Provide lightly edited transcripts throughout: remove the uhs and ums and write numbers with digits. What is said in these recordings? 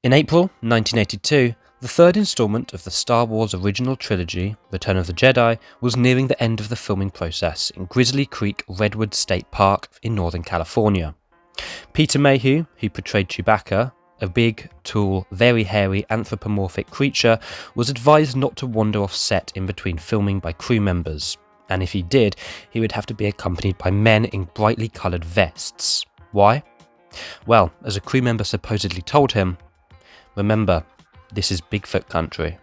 In April 1982, the third installment of the Star Wars original trilogy, Return of the Jedi, was nearing the end of the filming process in Grizzly Creek Redwood State Park in Northern California. Peter Mayhew, who portrayed Chewbacca, a big, tall, very hairy anthropomorphic creature, was advised not to wander off set in between filming by crew members, and if he did, he would have to be accompanied by men in brightly coloured vests. Why? Well, as a crew member supposedly told him, "Remember, this is Bigfoot country."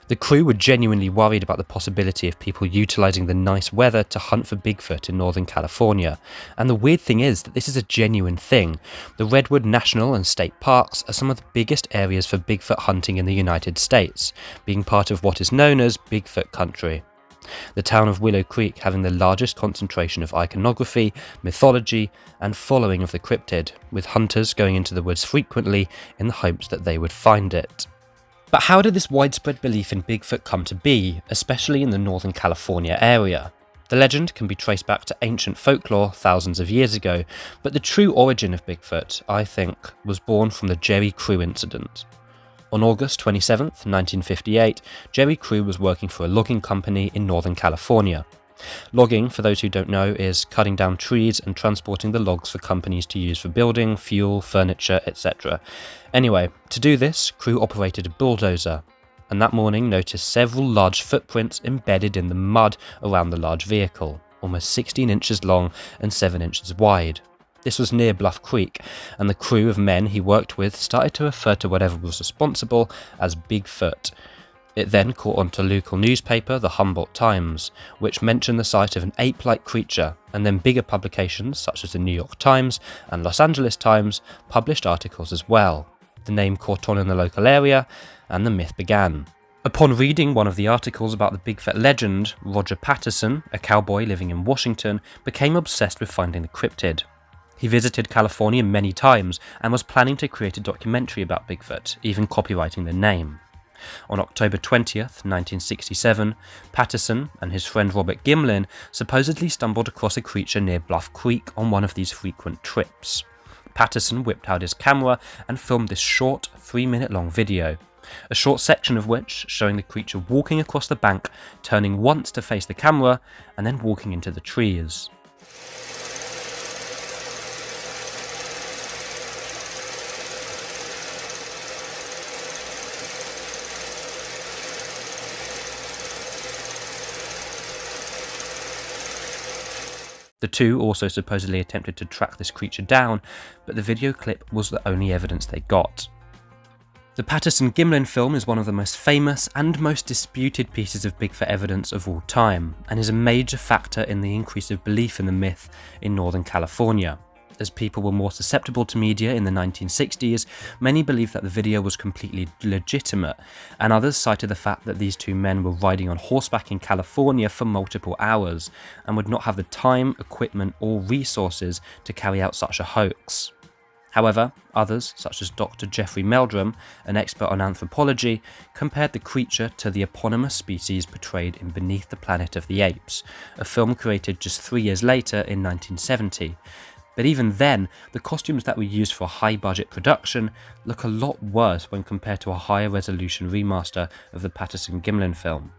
The crew were genuinely worried about the possibility of people utilising the nice weather to hunt for Bigfoot in Northern California. And the weird thing is that this is a genuine thing. The Redwood National and State Parks are some of the biggest areas for Bigfoot hunting in the United States, being part of what is known as Bigfoot country. The town of Willow Creek having the largest concentration of iconography, mythology, and following of the cryptid, with hunters going into the woods frequently in the hopes that they would find it. But how did this widespread belief in Bigfoot come to be, especially in the Northern California area? The legend can be traced back to ancient folklore thousands of years ago, but the true origin of Bigfoot, I think, was born from the Jerry Crew incident. On August 27, 1958, Jerry Crew was working for a logging company in Northern California. Logging, for those who don't know, is cutting down trees and transporting the logs for companies to use for building, fuel, furniture, etc. Anyway, to do this, Crew operated a bulldozer, and that morning noticed several large footprints embedded in the mud around the large vehicle, almost 16 inches long and 7 inches wide. This was near Bluff Creek, and the crew of men he worked with started to refer to whatever was responsible as Bigfoot. It then caught on to local newspaper, the Humboldt Times, which mentioned the sight of an ape-like creature, and then bigger publications such as the New York Times and Los Angeles Times published articles as well. The name caught on in the local area, and the myth began. Upon reading one of the articles about the Bigfoot legend, Roger Patterson, a cowboy living in Washington, became obsessed with finding the cryptid. He visited California many times and was planning to create a documentary about Bigfoot, even copywriting the name. On October 20th, 1967, Patterson and his friend Robert Gimlin supposedly stumbled across a creature near Bluff Creek on one of these frequent trips. Patterson whipped out his camera and filmed this short, 3-minute-long video, a short section of which showing the creature walking across the bank, turning once to face the camera, and then walking into the trees. The two also supposedly attempted to track this creature down, but the video clip was the only evidence they got. The Patterson-Gimlin film is one of the most famous and most disputed pieces of Bigfoot evidence of all time, and is a major factor in the increase of belief in the myth in Northern California. As people were more susceptible to media in the 1960s, many believed that the video was completely legitimate, and others cited the fact that these two men were riding on horseback in California for multiple hours, and would not have the time, equipment, or resources to carry out such a hoax. However, others, such as Dr. Jeffrey Meldrum, an expert on anthropology, compared the creature to the eponymous species portrayed in Beneath the Planet of the Apes, a film created just 3 years later in 1970. But even then, the costumes that were used for a high-budget production look a lot worse when compared to a higher resolution remaster of the Patterson-Gimlin film.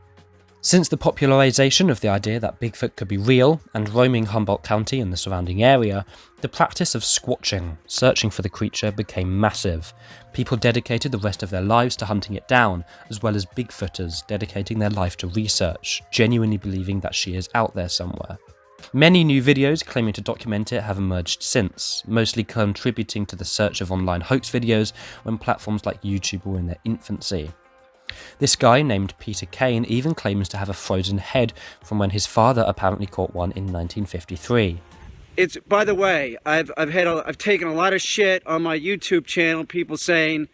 Since the popularization of the idea that Bigfoot could be real and roaming Humboldt County and the surrounding area, the practice of squatching, searching for the creature, became massive. People dedicated the rest of their lives to hunting it down, as well as Bigfooters dedicating their life to research, genuinely believing that she is out there somewhere. Many new videos claiming to document it have emerged since, mostly contributing to the search of online hoax videos when platforms like YouTube were in their infancy. This guy named Peter Kane even claims to have a frozen head from when his father apparently caught one in 1953. It's, by the way, I've taken a lot of shit on my YouTube channel, people saying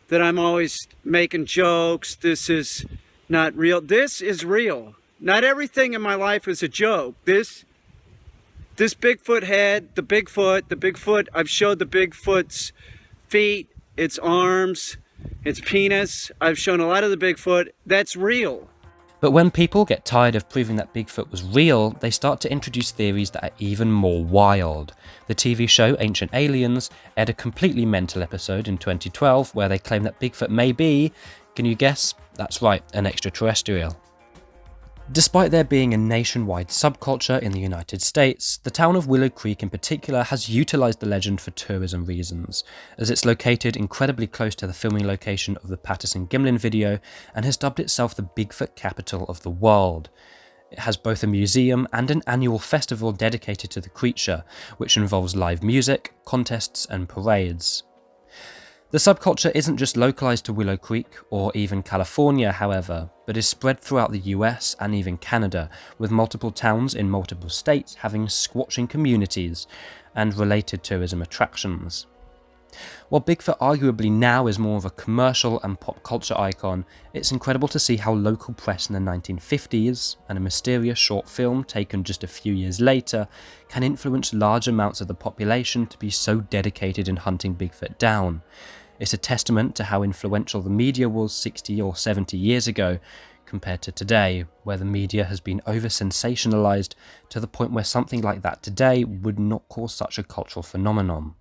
that I'm always making jokes, this is not real. This is real. Not everything in my life is a joke. This Bigfoot head, the Bigfoot, I've showed the Bigfoot's feet, its arms, its penis. I've shown a lot of the Bigfoot. That's real. But when people get tired of proving that Bigfoot was real, they start to introduce theories that are even more wild. The TV show Ancient Aliens aired a completely mental episode in 2012 where they claim that Bigfoot may be, can you guess? That's right, an extraterrestrial. Despite there being a nationwide subculture in the United States, the town of Willow Creek in particular has utilised the legend for tourism reasons, as it's located incredibly close to the filming location of the Patterson-Gimlin video and has dubbed itself the Bigfoot capital of the world. It has both a museum and an annual festival dedicated to the creature, which involves live music, contests and parades. The subculture isn't just localised to Willow Creek or even California, however, but is spread throughout the US and even Canada, with multiple towns in multiple states having squatching communities and related tourism attractions. While Bigfoot arguably now is more of a commercial and pop culture icon, it's incredible to see how local press in the 1950s, and a mysterious short film taken just a few years later, can influence large amounts of the population to be so dedicated in hunting Bigfoot down. It's a testament to how influential the media was 60 or 70 years ago compared to today, where the media has been over-sensationalised to the point where something like that today would not cause such a cultural phenomenon.